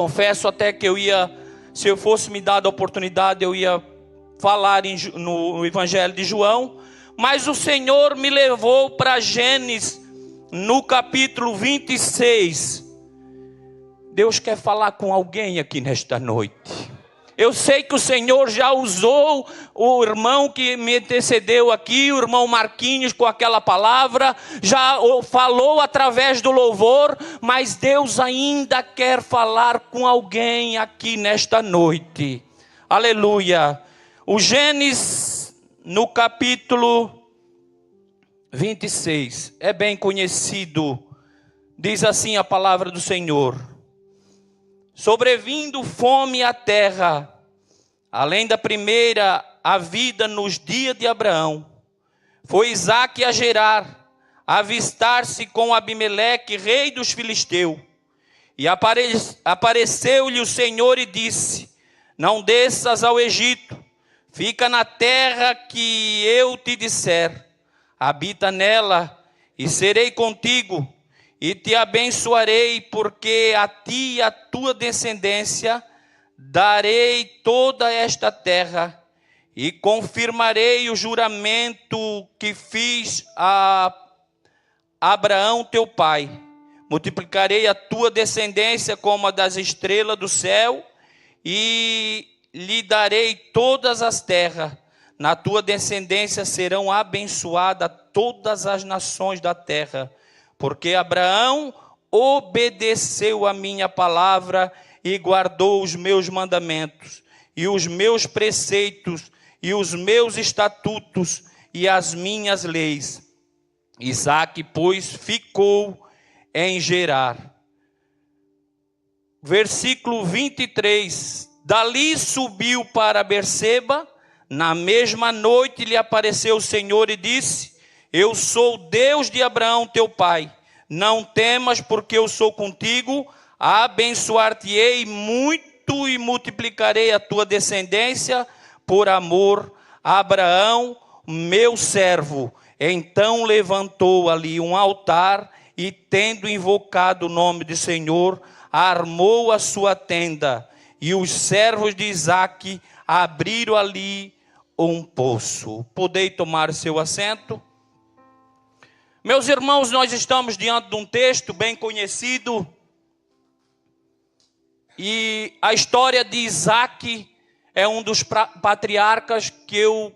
Confesso até que se eu fosse me dada a oportunidade, eu ia falar no Evangelho de João. Mas o Senhor me levou para Gênesis, no capítulo 26. Deus quer falar com alguém aqui nesta noite. Eu sei que o Senhor já usou o irmão que me antecedeu aqui, o irmão Marquinhos, com aquela palavra, já falou através do louvor, mas Deus ainda quer falar com alguém aqui nesta noite. Aleluia. O Gênesis, no capítulo 26, é bem conhecido. Diz assim a palavra do Senhor: sobrevindo fome à terra, além da primeira a vida nos dias de Abraão, foi Isaque a Gerar, a avistar-se com Abimeleque, rei dos filisteus. E apareceu-lhe o Senhor e disse: não desças ao Egito, fica na terra que eu te disser, habita nela e serei contigo. E te abençoarei, porque a ti e a tua descendência darei toda esta terra, e confirmarei o juramento que fiz a Abraão teu pai. Multiplicarei a tua descendência como a das estrelas do céu, e lhe darei todas as terras. Na tua descendência serão abençoadas todas as nações da terra. Porque Abraão obedeceu a minha palavra e guardou os meus mandamentos, e os meus preceitos, e os meus estatutos, e as minhas leis. Isaque, pois, ficou em Gerar. Versículo 23. Dali subiu para Berseba. Na mesma noite lhe apareceu o Senhor e disse: eu sou o Deus de Abraão teu pai, não temas, porque eu sou contigo, abençoar-te-ei muito e multiplicarei a tua descendência por amor a Abraão, meu servo. Então levantou ali um altar e, tendo invocado o nome do Senhor, armou a sua tenda, e os servos de Isaque abriram ali um poço. Podei tomar seu assento? Meus irmãos, nós estamos diante de um texto bem conhecido, e a história de Isaque é um dos patriarcas que eu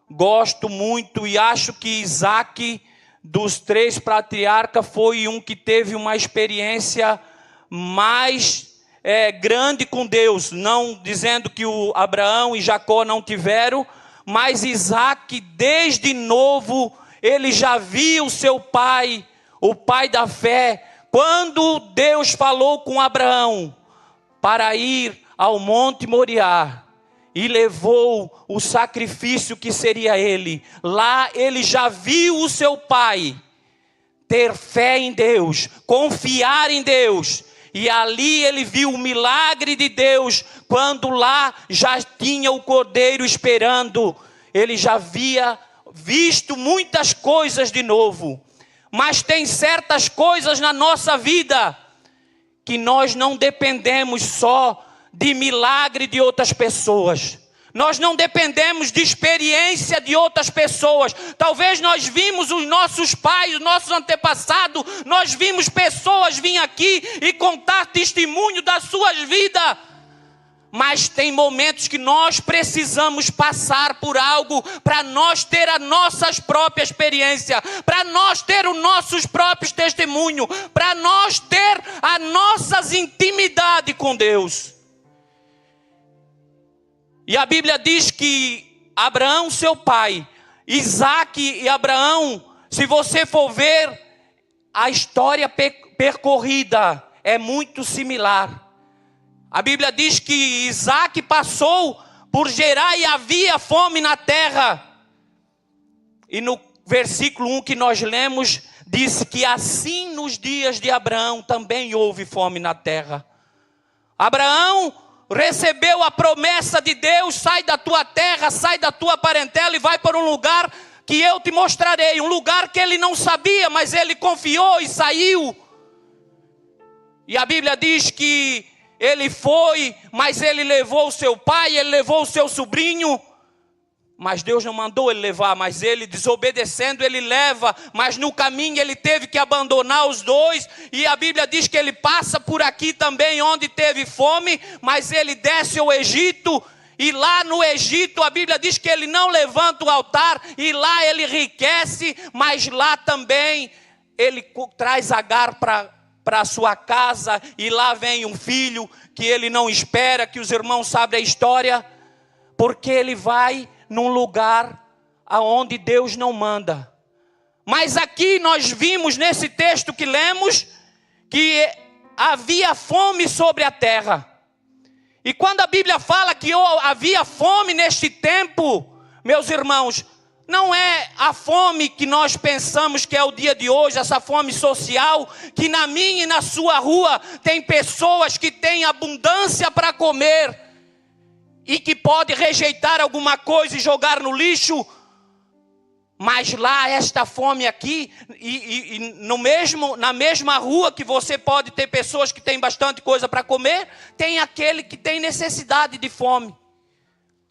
gosto muito, e acho que Isaque, dos três patriarcas, foi um que teve uma experiência mais grande com Deus, não dizendo que o Abraão e Jacó não tiveram, mas Isaque, desde novo, ele já viu seu pai, o pai da fé, quando Deus falou com Abraão para ir ao Monte Moriá e levou o sacrifício que seria ele. Lá ele já viu o seu pai ter fé em Deus, confiar em Deus. E ali ele viu o milagre de Deus, quando lá já tinha o cordeiro esperando. Ele já havia visto muitas coisas de novo, mas tem certas coisas na nossa vida que nós não dependemos só de milagre de outras pessoas. Nós não dependemos de experiência de outras pessoas. Talvez nós vimos os nossos pais, os nossos antepassados, nós vimos pessoas vir aqui e contar testemunho das suas vidas. Mas tem momentos que nós precisamos passar por algo para nós ter as nossas próprias experiências, para nós ter os nossos próprios testemunhos, para nós ter as nossas intimidades com Deus. E a Bíblia diz que Abraão, seu pai, Isaque e Abraão, se você for ver, a história percorrida é muito similar. A Bíblia diz que Isaque passou por Gerar e havia fome na terra. E no versículo 1 que nós lemos, diz que assim nos dias de Abraão também houve fome na terra. Abraão recebeu a promessa de Deus: sai da tua terra, sai da tua parentela e vai para um lugar que eu te mostrarei. Um lugar que ele não sabia, mas ele confiou e saiu. E a Bíblia diz que ele foi, mas ele levou o seu pai, ele levou o seu sobrinho. Mas Deus não mandou ele levar, mas ele, desobedecendo, ele leva. Mas no caminho ele teve que abandonar os dois. E a Bíblia diz que ele passa por aqui também, onde teve fome. Mas ele desce ao Egito. E lá no Egito a Bíblia diz que ele não levanta o altar. E lá ele enriquece. Mas lá também ele traz Agar para a sua casa. E lá vem um filho que ele não espera, que os irmãos sabem a história. Porque ele vai num lugar aonde Deus não manda. Mas aqui nós vimos nesse texto que lemos que havia fome sobre a terra. E quando a Bíblia fala que havia fome neste tempo, meus irmãos, não é a fome que nós pensamos que é o dia de hoje, essa fome social, que na minha e na sua rua tem pessoas que têm abundância para comer e que pode rejeitar alguma coisa e jogar no lixo. Mas lá, esta fome aqui, na mesma rua que você pode ter pessoas que têm bastante coisa para comer, tem aquele que tem necessidade de fome.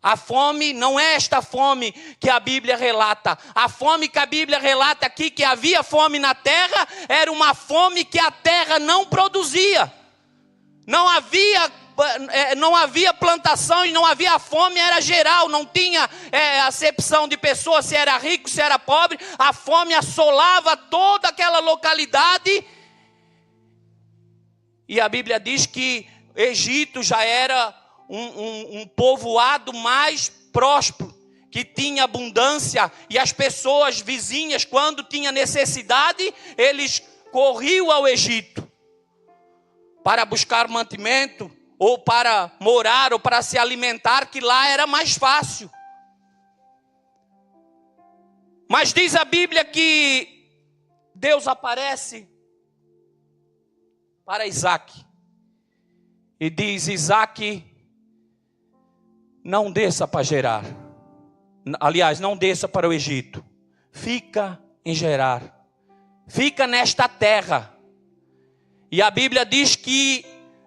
A fome não é esta fome que a Bíblia relata. A fome que a Bíblia relata aqui, que havia fome na terra, era uma fome que a terra não produzia. Não havia plantação e não havia fome, era geral, não tinha acepção de pessoa, se era rico, se era pobre. A fome assolava toda aquela localidade. E a Bíblia diz que Egito já era um povoado mais próspero, que tinha abundância, e as pessoas vizinhas, quando tinha necessidade, eles corriam ao Egito para buscar mantimento, ou para morar, ou para se alimentar, que lá era mais fácil. Mas diz a Bíblia que Deus aparece para Isaac e diz: Isaac, não desça para Gerar. Aliás, não desça para o Egito. Fica em Gerar. Fica nesta terra. E a Bíblia diz que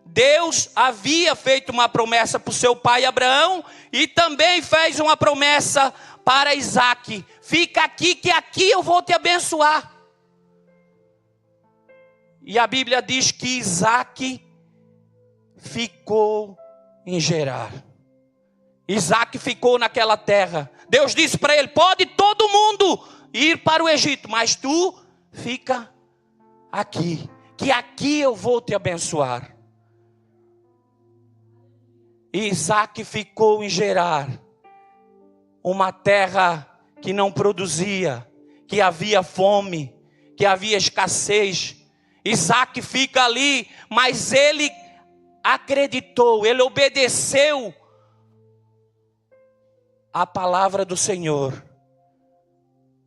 Deus havia feito uma promessa para o seu pai Abraão e também fez uma promessa para Isaac: fica aqui, que aqui eu vou te abençoar. E a Bíblia diz que Isaac ficou em Gerar. Isaac ficou naquela terra. Deus disse para ele: pode todo mundo ir para o Egito, mas tu fica aqui, que aqui eu vou te abençoar. E Isaac ficou em Gerar, uma terra que não produzia, que havia fome, que havia escassez. Isaac fica ali, mas ele acreditou, ele obedeceu a palavra do Senhor.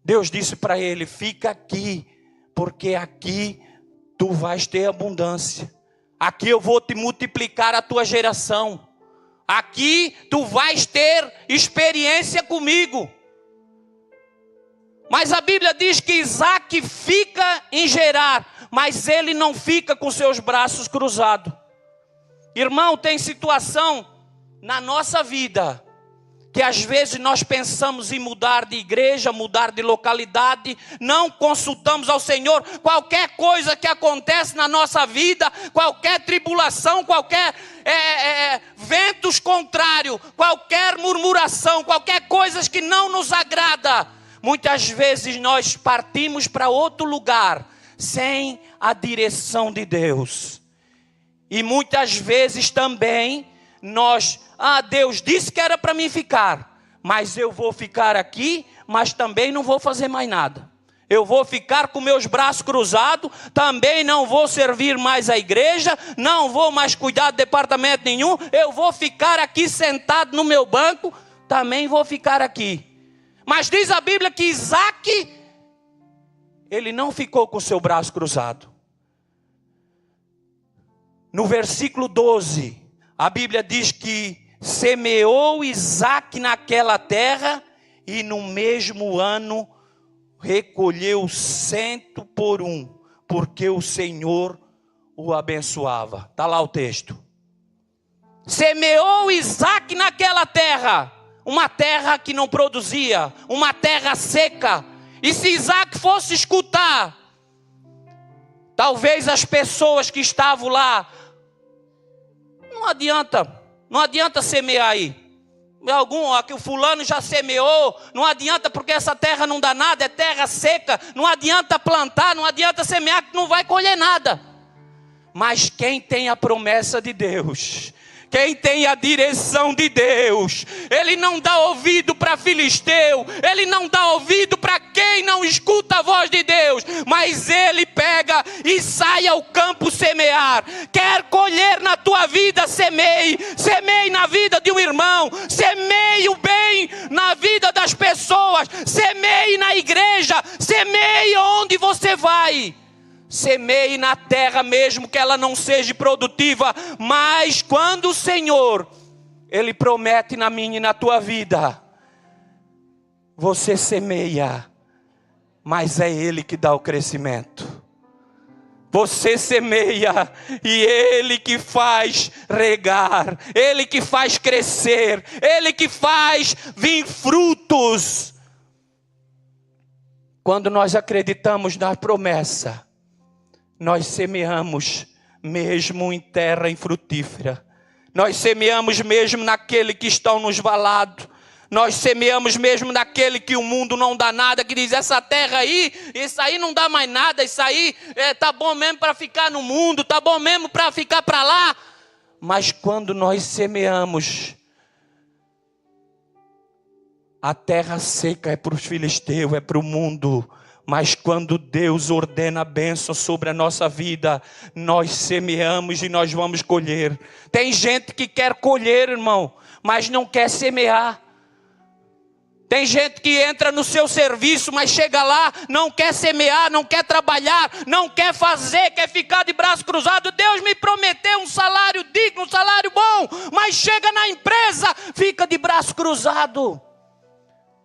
Deus disse para ele: fica aqui, porque aqui tu vais ter abundância. Aqui eu vou te multiplicar a tua geração. Aqui tu vais ter experiência comigo. Mas a Bíblia diz que Isaac fica em Gerar, mas ele não fica com seus braços cruzados. Irmão, tem situação na nossa vida que às vezes nós pensamos em mudar de igreja, mudar de localidade, não consultamos ao Senhor. Qualquer coisa que acontece na nossa vida, qualquer tribulação, qualquer ventos contrários, qualquer murmuração, qualquer coisa que não nos agrada, muitas vezes nós partimos para outro lugar, sem a direção de Deus. E muitas vezes também Deus disse que era para mim ficar, mas eu vou ficar aqui, mas também não vou fazer mais nada. Eu vou ficar com meus braços cruzados, também não vou servir mais a igreja, não vou mais cuidar de departamento nenhum, eu vou ficar aqui sentado no meu banco, também vou ficar aqui. Mas diz a Bíblia que Isaac, ele não ficou com o seu braço cruzado. No versículo 12, a Bíblia diz que semeou Isaac naquela terra e no mesmo ano recolheu 100 por um, porque o Senhor o abençoava. Está lá o texto. semeou Isaac naquela terra, uma terra que não produzia, uma terra seca. E se Isaac fosse escutar, talvez as pessoas que estavam lá, não adianta semear aí. Aqui o fulano já semeou, não adianta porque essa terra não dá nada, é terra seca, não adianta plantar, não adianta semear que não vai colher nada. Mas quem tem a promessa de Deus, quem tem a direção de Deus, ele não dá ouvido para filisteu, ele não dá ouvido para quem não escuta a voz de Deus, mas ele pega e sai ao campo semear. Quer colher na tua vida, semeie na vida de um irmão, semeie o bem na vida das pessoas, semeie na igreja, semeie onde você vai. Semeie na terra mesmo que ela não seja produtiva, mas quando o Senhor, Ele promete na minha e na tua vida, você semeia, mas é Ele que dá o crescimento. Você semeia e Ele que faz regar, Ele que faz crescer, Ele que faz vir frutos. Quando nós acreditamos na promessa, nós semeamos mesmo em terra infrutífera. Nós semeamos mesmo naquele que estão nos valados. Nós semeamos mesmo naquele que o mundo não dá nada, que diz, essa terra aí, isso aí não dá mais nada, isso aí tá bom mesmo para ficar no mundo, tá bom mesmo para ficar para lá. Mas quando nós semeamos, a terra seca é para os filisteus, é para o mundo. Mas quando Deus ordena a bênção sobre a nossa vida, nós semeamos e nós vamos colher. Tem gente que quer colher, irmão, mas não quer semear. Tem gente que entra no seu serviço, mas chega lá, não quer semear, não quer trabalhar, não quer fazer, quer ficar de braço cruzado. Deus me prometeu um salário digno, um salário bom, mas chega na empresa, fica de braço cruzado.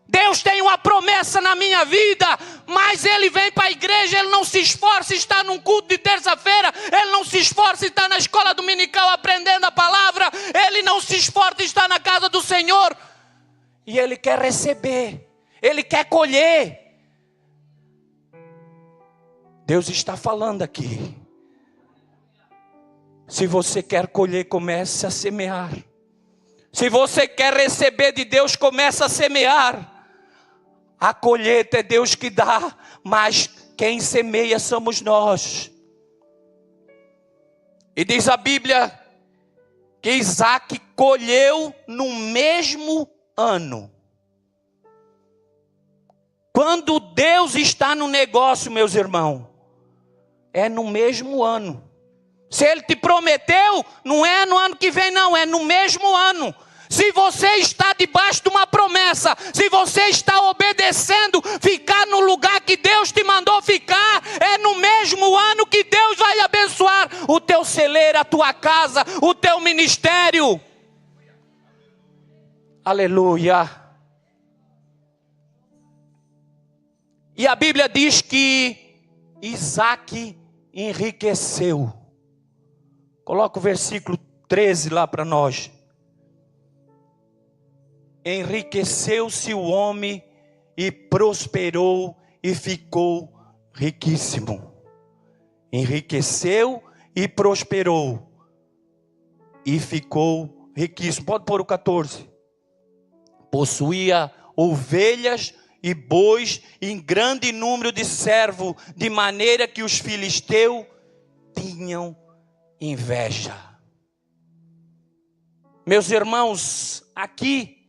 Deus tem uma promessa na minha vida, mas ele vem para a igreja, ele não se esforça, está num culto de terça-feira, ele não se esforça, está na escola dominical aprendendo a palavra, ele não se esforça, está na casa do Senhor, e ele quer receber, ele quer colher. Deus está falando aqui. Se você quer colher, comece a semear. Se você quer receber de Deus, comece a semear. A colheita é Deus que dá, mas quem semeia somos nós. E diz a Bíblia que Isaac colheu no mesmo ano. Quando Deus está no negócio, meus irmãos, é no mesmo ano. Se Ele te prometeu, não é no ano que vem não, é no mesmo ano. Se você está debaixo de uma promessa, se você está obedecendo, ficar no lugar que Deus te mandou ficar, é no mesmo ano que Deus vai abençoar o teu celeiro, a tua casa, o teu ministério. Aleluia. E a Bíblia diz que Isaac enriqueceu. Coloca o versículo 13 lá para nós. Enriqueceu-se o homem e prosperou e ficou riquíssimo. Enriqueceu e prosperou e ficou riquíssimo. Pode pôr o 14. Possuía ovelhas e bois em grande número de servos, de maneira que os filisteus tinham inveja. Meus irmãos, aqui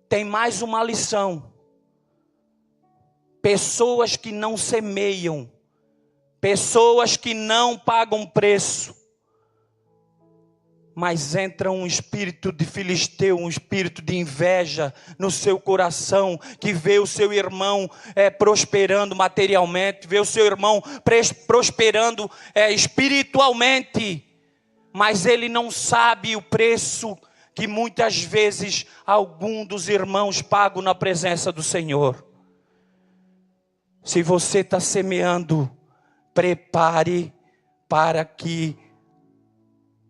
tem mais uma lição. Pessoas que não semeiam, pessoas que não pagam preço, mas entra um espírito de filisteu, um espírito de inveja no seu coração, que vê o seu irmão prosperando materialmente, vê o seu irmão prosperando espiritualmente, mas ele não sabe o preço que muitas vezes algum dos irmãos pagam na presença do Senhor. Se você está semeando, prepare para que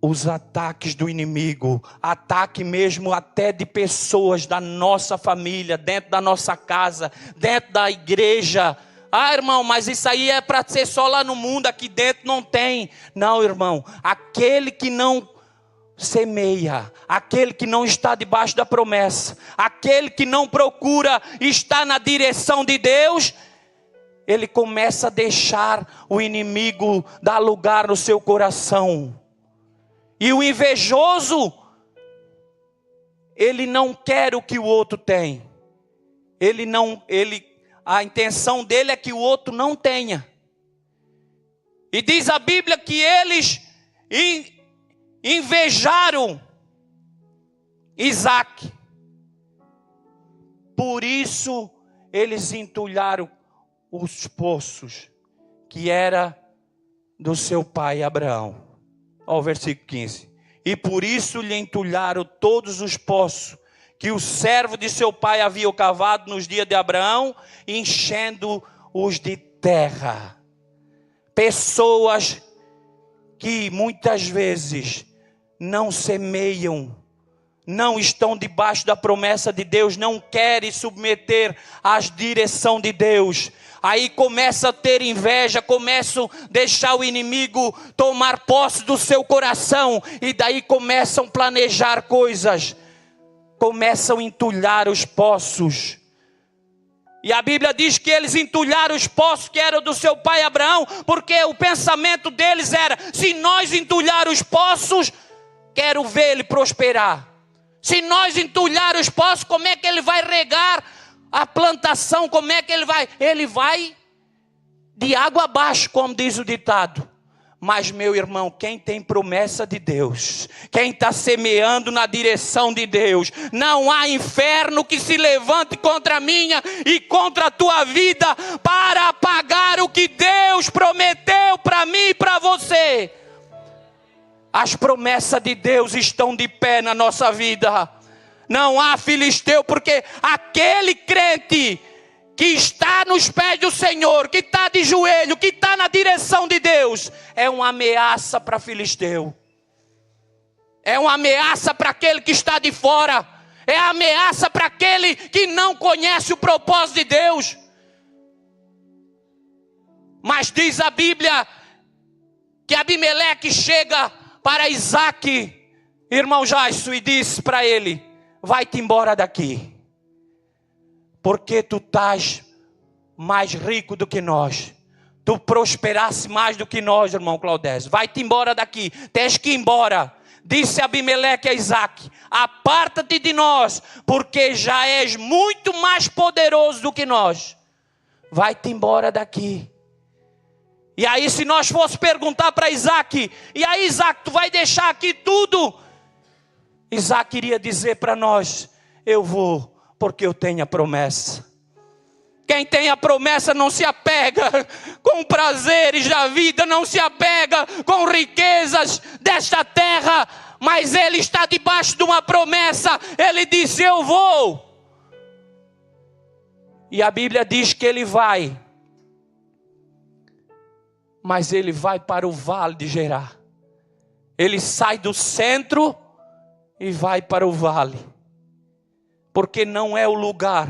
os ataques do inimigo, ataque mesmo até de pessoas da nossa família, dentro da nossa casa, dentro da igreja. Ah, irmão, mas isso aí é para ser só lá no mundo, aqui dentro não tem. Não, irmão, aquele que não semeia, aquele que não está debaixo da promessa, aquele que não procura estar na direção de Deus, ele começa a deixar o inimigo dar lugar no seu coração. E o invejoso, ele não quer o que o outro tem. A intenção dele é que o outro não tenha. E diz a Bíblia que eles invejaram Isaac. Por isso eles entulharam os poços que era do seu pai Abraão. Olha o versículo 15. E por isso lhe entulharam todos os poços que o servo de seu pai havia cavado nos dias de Abraão, enchendo-os de terra. Pessoas que muitas vezes não semeiam, não estão debaixo da promessa de Deus, não querem submeter à direção de Deus. Aí começa a ter inveja, começam a deixar o inimigo tomar posse do seu coração. E daí começam a planejar coisas, começam a entulhar os poços. E a Bíblia diz que eles entulharam os poços que eram do seu pai Abraão, porque o pensamento deles era: se nós entulhar os poços, quero ver ele prosperar. Se nós entulhar os poços, como é que ele vai regar a plantação? Como é que ele vai? Ele vai de água abaixo, como diz o ditado. Mas, meu irmão, quem tem promessa de Deus, quem está semeando na direção de Deus, não há inferno que se levante contra a minha e contra a tua vida para apagar o que Deus prometeu para mim e para você. As promessas de Deus estão de pé na nossa vida. Não há filisteu, porque aquele crente que está nos pés do Senhor, que está de joelho, que está na direção de Deus, é uma ameaça para filisteu. É uma ameaça para aquele que está de fora. É ameaça para aquele que não conhece o propósito de Deus. Mas diz a Bíblia que Abimeleque chega para Isaac, irmão Jaisso, e diz para ele: vai-te embora daqui, porque tu estás mais rico do que nós. Tu prosperasse mais do que nós, irmão Claudésio. Vai-te embora daqui, tens que ir embora. Disse Abimeleque a Isaac: aparta-te de nós, porque já és muito mais poderoso do que nós. Vai-te embora daqui. E aí, se nós fosse perguntar para Isaac: e aí, Isaac, tu vai deixar aqui tudo? Isaac iria dizer para nós: eu vou, porque eu tenho a promessa. Quem tem a promessa não se apega com prazeres da vida, não se apega com riquezas desta terra, mas ele está debaixo de uma promessa. Ele disse: eu vou. E a Bíblia diz que ele vai, mas ele vai para o vale de Gerar. Ele sai do centro e vai para o vale, porque não é o lugar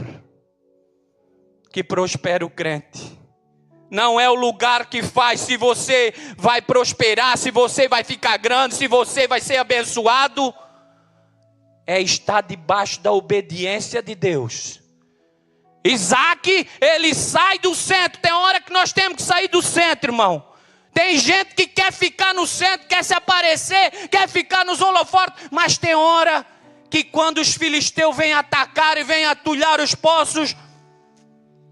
que prospera o crente. Não é o lugar que faz se você vai prosperar, se você vai ficar grande, se você vai ser abençoado. É estar debaixo da obediência de Deus. Isaac, ele sai do centro. Tem hora que nós temos que sair do centro, irmão. Tem gente que quer ficar no centro, quer se aparecer, quer ficar nos holofotes. Mas tem hora que quando os filisteus vêm atacar e vêm atulhar os poços,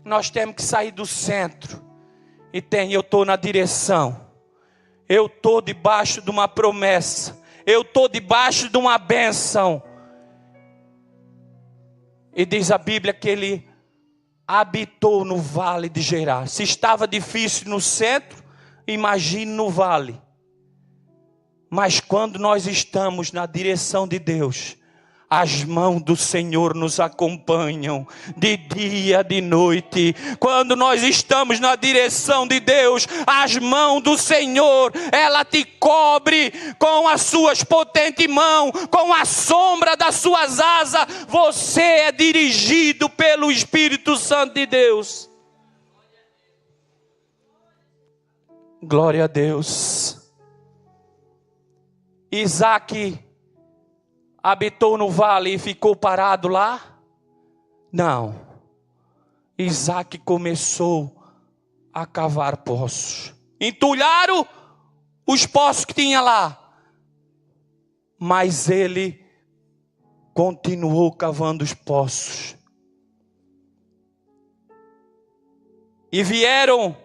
nós temos que sair do centro. E eu estou na direção. Eu estou debaixo de uma promessa. Eu estou debaixo de uma bênção. E diz a Bíblia que ele habitou no vale de Gerar. Se estava difícil no centro, imagine no vale. Mas quando nós estamos na direção de Deus, As mãos do Senhor nos acompanham de dia, de noite. Quando nós estamos na direção de Deus, as mãos do Senhor, ela te cobre com as suas potentes mãos, com a sombra das suas asas. Você é dirigido pelo Espírito Santo de Deus. Glória a Deus. Isaac habitou no vale e ficou parado lá? Não. Isaac começou a cavar poços. Entulharam os poços que tinha lá. Mas ele continuou cavando os poços. E vieram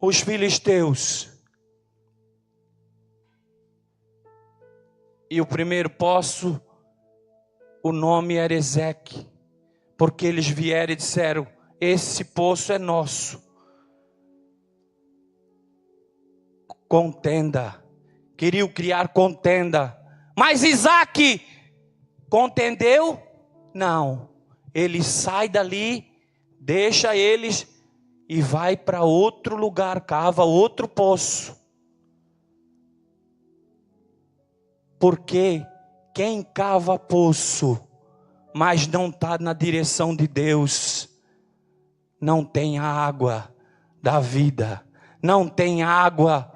os filisteus. E o primeiro poço, o nome era Ezeque, porque eles vieram e disseram: esse poço é nosso. Contenda, queriam criar contenda, mas Isaac contendeu? Não, ele sai dali, deixa eles e vai para outro lugar, cava outro poço. Porque quem cava poço, mas não está na direção de Deus, não tem a água da vida, não tem água.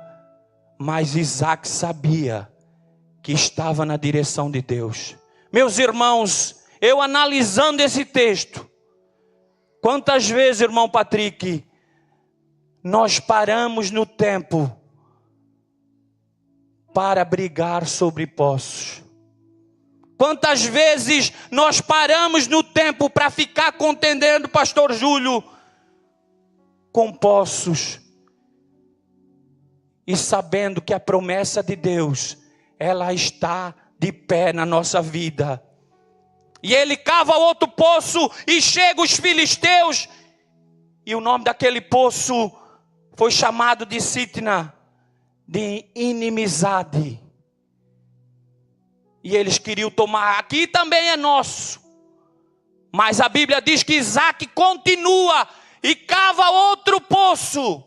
Mas Isaac sabia que estava na direção de Deus. Meus irmãos, eu analisando esse texto, quantas vezes, irmão Patrick, nós paramos no tempo para brigar sobre poços? Quantas vezes nós paramos no tempo para ficar contendendo, pastor Júlio, com poços, e sabendo que a promessa de Deus, ela está de pé na nossa vida. E ele cava outro poço e chega os filisteus, e o nome daquele poço foi chamado de Sitna, de inimizade. E eles queriam tomar, aqui também é nosso. Mas a Bíblia diz que Isaac continua e cava outro poço.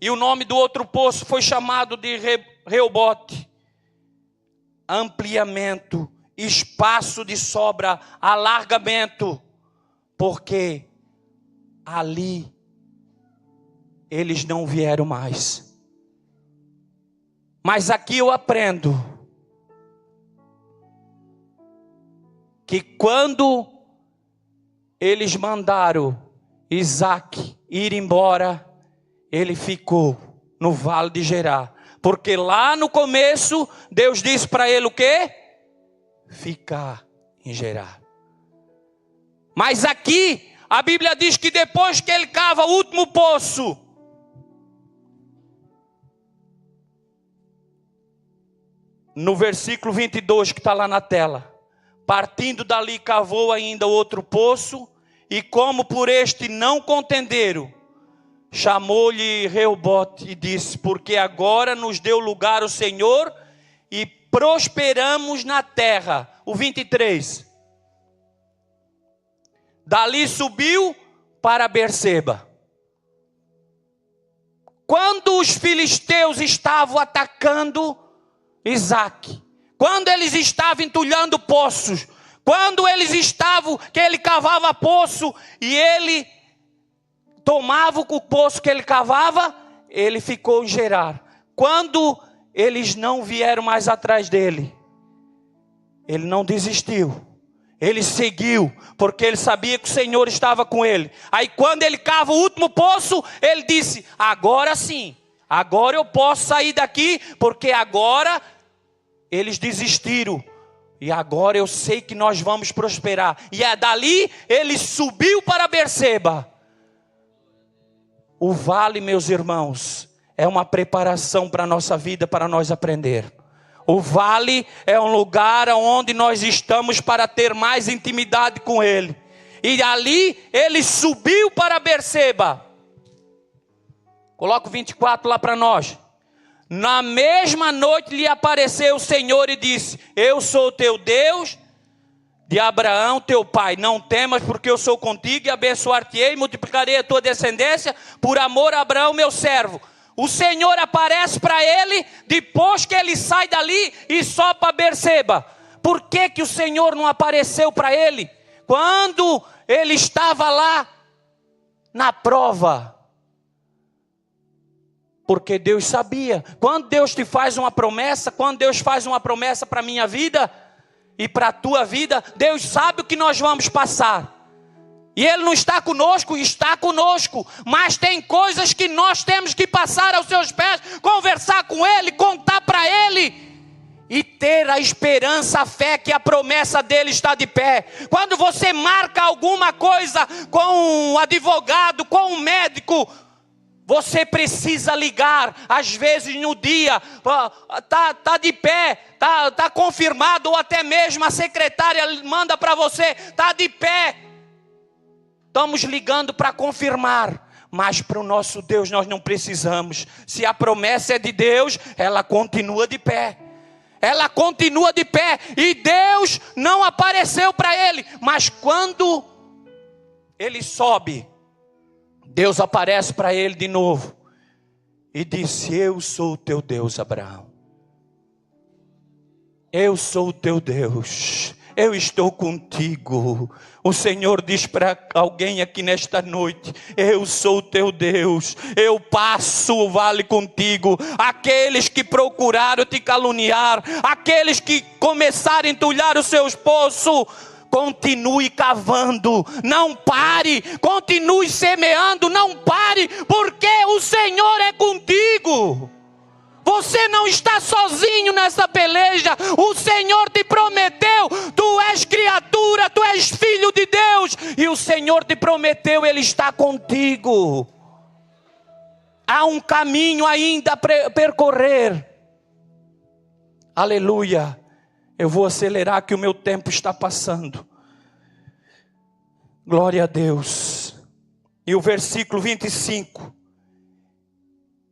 E o nome do outro poço foi chamado de Reobote. Ampliamento, espaço de sobra, alargamento. Porque ali eles não vieram mais. Mas aqui eu aprendo que quando eles mandaram Isaac ir embora, ele ficou no vale de Gerar. Porque lá no começo, Deus disse para ele o quê? Ficar em Gerar. Mas aqui, a Bíblia diz que depois que ele cava o último poço, no versículo 22 que está lá na tela, partindo dali cavou ainda outro poço, e como por este não contenderam, chamou-lhe Reobote e disse: porque agora nos deu lugar o Senhor e prosperamos na terra. O 23. Dali subiu para Berseba. Quando os filisteus estavam atacando Isaac, quando eles estavam entulhando poços, quando eles estavam, que ele cavava poço e ele tomava o poço que ele cavava, ele ficou em Gerar. Quando eles não vieram mais atrás dele, ele não desistiu, ele seguiu, porque ele sabia que o Senhor estava com ele. Aí quando ele cava o último poço, ele disse: agora sim, agora eu posso sair daqui, porque agora eles desistiram, e agora eu sei que nós vamos prosperar. E dali ele subiu para Berseba. O vale, meus irmãos, é uma preparação para a nossa vida, para nós aprender. O vale é um lugar onde nós estamos para ter mais intimidade com Ele. E ali ele subiu para Berseba. Coloca o 24 lá para nós. Na mesma noite lhe apareceu o Senhor e disse: eu sou teu Deus, de Abraão teu pai. Não temas, porque eu sou contigo e abençoar-te-ei, multiplicarei a tua descendência por amor a Abraão meu servo. O Senhor aparece para ele depois que ele sai dali e só para Berseba. Por que o Senhor não apareceu para ele quando ele estava lá na prova? Porque Deus sabia. Quando Deus te faz uma promessa, quando Deus faz uma promessa para a minha vida e para a tua vida, Deus sabe o que nós vamos passar. E Ele não está conosco, está conosco. Mas tem coisas que nós temos que passar aos seus pés, conversar com Ele, contar para Ele e ter a esperança, a fé que a promessa dele está de pé. Quando você marca alguma coisa com um advogado, com um médico, você precisa ligar, às vezes no dia, tá de pé, tá confirmado, ou até mesmo a secretária manda para você, está de pé. Estamos ligando para confirmar, mas para o nosso Deus nós não precisamos. Se a promessa é de Deus, ela continua de pé. Ela continua de pé, e Deus não apareceu para ele, mas quando ele sobe, Deus aparece para ele de novo e disse: eu sou o teu Deus, Abraão. Eu sou o teu Deus. Eu estou contigo. O Senhor diz para alguém aqui nesta noite: eu sou o teu Deus. Eu passo o vale contigo. Aqueles que procuraram te caluniar, aqueles que começaram a entulhar os seus poços, continue cavando, não pare, continue semeando, não pare, porque o Senhor é contigo. Você não está sozinho nessa peleja. O Senhor te prometeu, tu és criatura, tu és filho de Deus, e o Senhor te prometeu, Ele está contigo. Há um caminho ainda a percorrer. Aleluia. Eu vou acelerar que o meu tempo está passando. Glória a Deus. E o versículo 25.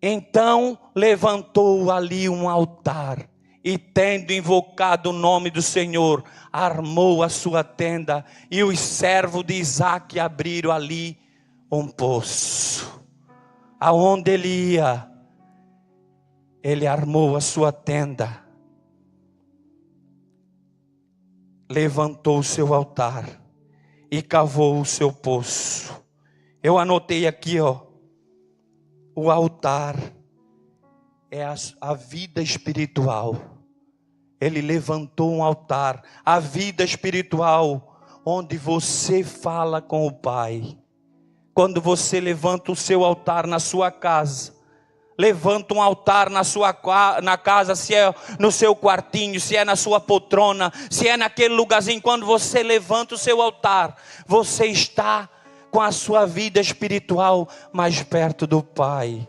Então levantou ali um altar, e tendo invocado o nome do Senhor, armou a sua tenda, e os servos de Isaque abriram ali um poço. Aonde ele ia, ele armou a sua tenda, levantou o seu altar e cavou o seu poço. Eu anotei aqui, o altar é a vida espiritual. Ele levantou um altar, a vida espiritual, onde você fala com o Pai. Quando você levanta o seu altar na sua casa, levanta um altar na casa, se é no seu quartinho, se é na sua poltrona, se é naquele lugarzinho. Quando você levanta o seu altar, você está com a sua vida espiritual mais perto do Pai.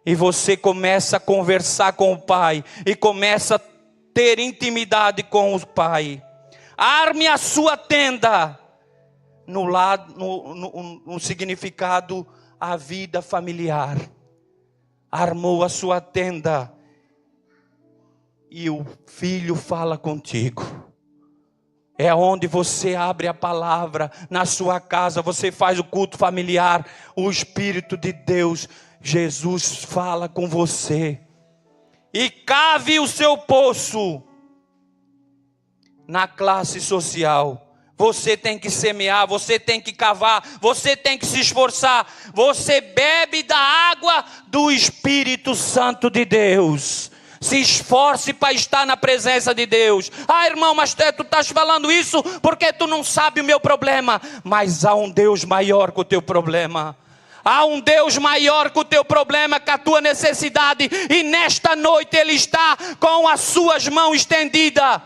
E você começa a conversar com o Pai, e começa a ter intimidade com o Pai. Arme a sua tenda. No significado, a vida familiar. Armou a sua tenda, e o filho fala contigo. É onde você abre a palavra, na sua casa, você faz o culto familiar. O Espírito de Deus, Jesus, fala com você. E cave o seu poço na classe social. Você tem que semear, você tem que cavar, você tem que se esforçar. Você bebe da água do Espírito Santo de Deus. Se esforce para estar na presença de Deus. Ah, irmão, mas tu estás falando isso porque tu não sabe o meu problema. Mas há um Deus maior que o teu problema. Há um Deus maior que o teu problema, que a tua necessidade. E nesta noite Ele está com as suas mãos estendidas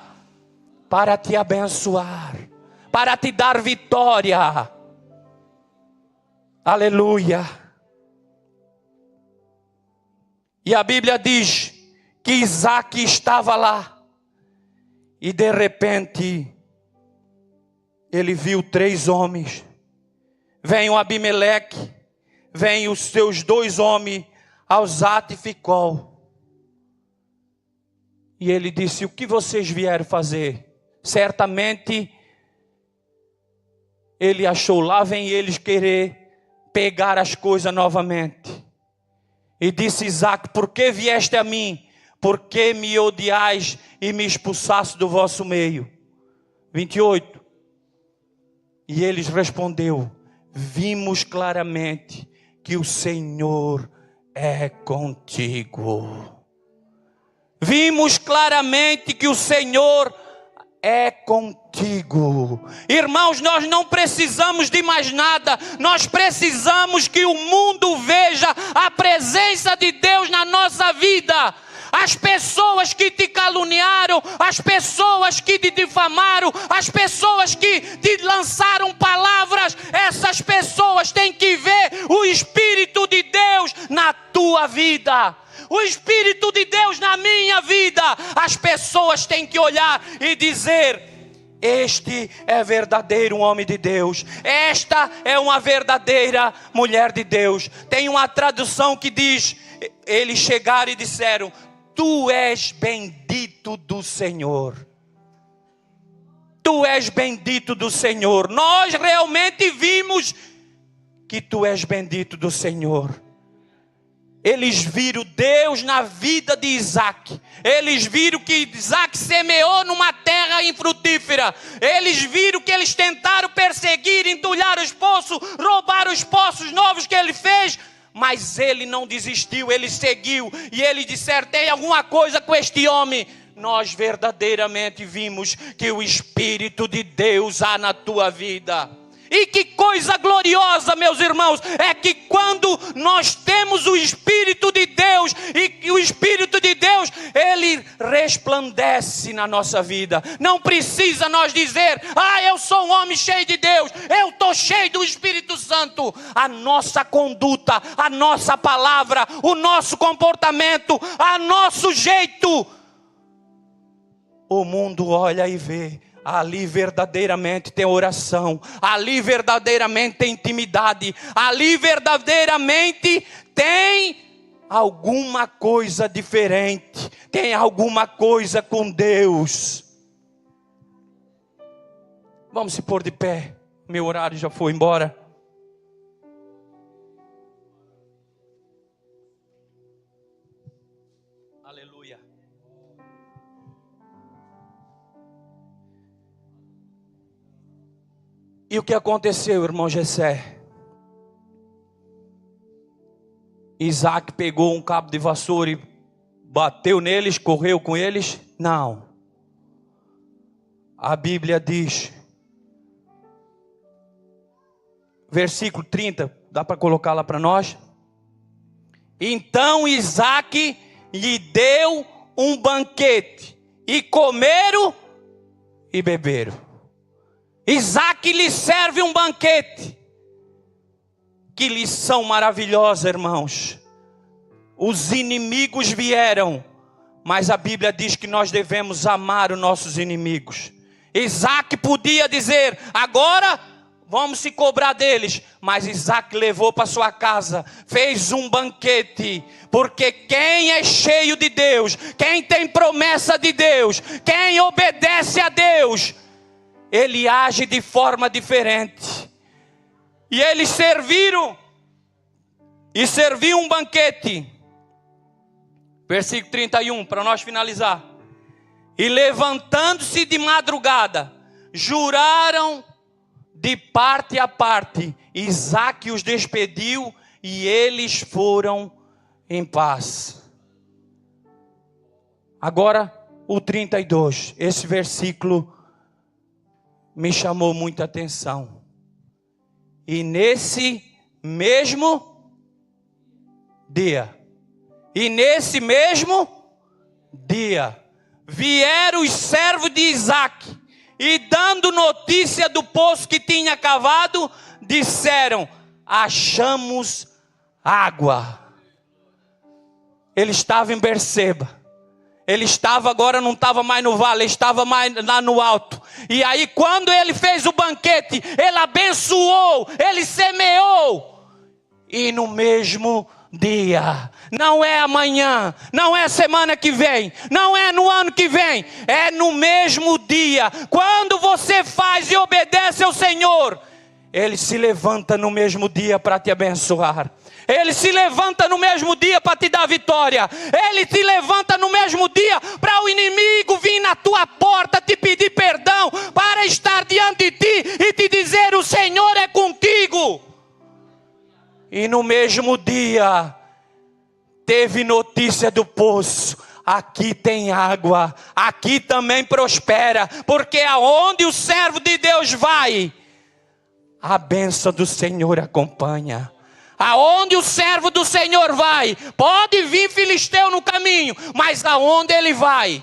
para te abençoar, para te dar vitória. Aleluia. E a Bíblia diz que Isaque estava lá, e de repente ele viu 3 homens. Vem o Abimeleque, vem os seus 2 homens, Alzate e Ficol. E ele disse: o que vocês vieram fazer? Certamente ele achou, lá vem eles querer pegar as coisas novamente. E disse Isaque: por que vieste a mim? Por que me odiais e me expulsaste do vosso meio? 28. E eles respondeu: vimos claramente que o Senhor é contigo. Vimos claramente que o Senhor é contigo. Irmãos, nós não precisamos de mais nada. Nós precisamos que o mundo veja a presença de Deus na nossa vida. As pessoas que te caluniaram, as pessoas que te difamaram, as pessoas que te lançaram palavras, essas pessoas têm que ver o Espírito de Deus na tua vida. O Espírito de Deus na minha vida. As pessoas têm que olhar e dizer: este é verdadeiro homem de Deus. Esta é uma verdadeira mulher de Deus. Tem uma tradução que diz: eles chegaram e disseram: tu és bendito do Senhor. Tu és bendito do Senhor. Nós realmente vimos que tu és bendito do Senhor. Eles viram Deus na vida de Isaque. Eles viram que Isaque semeou numa terra infrutífera. Eles viram que eles tentaram perseguir, entulhar os poços, roubar os poços novos que ele fez. Mas ele não desistiu, ele seguiu. E eles disseram: tem alguma coisa com este homem. Nós verdadeiramente vimos que o Espírito de Deus há na tua vida. E que coisa gloriosa, meus irmãos, é que quando nós temos o Espírito de Deus, e que o Espírito de Deus, ele resplandece na nossa vida. Não precisa nós dizer: eu sou um homem cheio de Deus, eu estou cheio do Espírito Santo. A nossa conduta, a nossa palavra, o nosso comportamento, o nosso jeito, o mundo olha e vê: ali verdadeiramente tem oração, ali verdadeiramente tem intimidade, ali verdadeiramente tem alguma coisa diferente, tem alguma coisa com Deus. Vamos se pôr de pé, meu horário já foi embora. Aleluia. E o que aconteceu, irmão Jessé? Isaque pegou um cabo de vassoura e bateu neles, correu com eles? Não. A Bíblia diz, versículo 30, dá para colocar lá para nós? Então Isaque lhe deu um banquete, e comeram e beberam. Isaque lhe serve um banquete. Que lição maravilhosa, irmãos. Os inimigos vieram, mas a Bíblia diz que nós devemos amar os nossos inimigos. Isaque podia dizer: agora vamos se cobrar deles. Mas Isaque levou para sua casa, fez um banquete. Porque quem é cheio de Deus, quem tem promessa de Deus, quem obedece a Deus, ele age de forma diferente. E eles serviram, e serviu um banquete. Versículo 31, para nós finalizar. E levantando-se de madrugada, juraram de parte a parte. Isaque os despediu, e eles foram em paz. Agora o 32, esse versículo me chamou muita atenção. E nesse mesmo dia, vieram os servos de Isaque, e dando notícia do poço que tinha cavado, disseram: achamos água. Ele estava em Berseba. Ele estava agora, não estava mais no vale, ele estava mais lá no alto. E aí quando ele fez o banquete, ele abençoou, ele semeou. E no mesmo dia. Não é amanhã, não é semana que vem, não é no ano que vem, é no mesmo dia. Quando você faz e obedece ao Senhor, Ele se levanta no mesmo dia para te abençoar. Ele se levanta no mesmo dia para te dar vitória. Ele se levanta no mesmo dia para o inimigo vir na tua porta te pedir perdão, para estar diante de ti e te dizer: o Senhor é contigo. E no mesmo dia teve notícia do poço: aqui tem água, aqui também prospera, porque aonde o servo de Deus vai, a bênção do Senhor acompanha. Aonde o servo do Senhor vai, pode vir filisteu no caminho, mas aonde ele vai,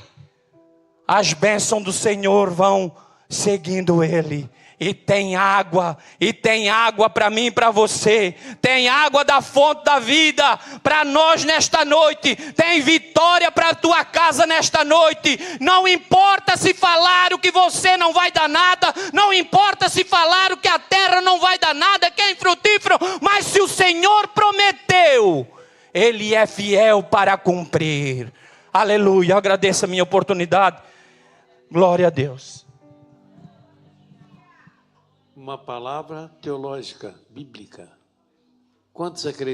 as bênçãos do Senhor vão seguindo ele. E tem água para mim e para você. Tem água da fonte da vida para nós nesta noite. Tem vitória para a tua casa nesta noite. Não importa se falaram que você não vai dar nada. Não importa se falaram que a terra não vai dar nada, que é infrutífero. Mas se o Senhor prometeu, Ele é fiel para cumprir. Aleluia, eu agradeço a minha oportunidade. Glória a Deus. Uma palavra teológica, bíblica. Quantos acreditam?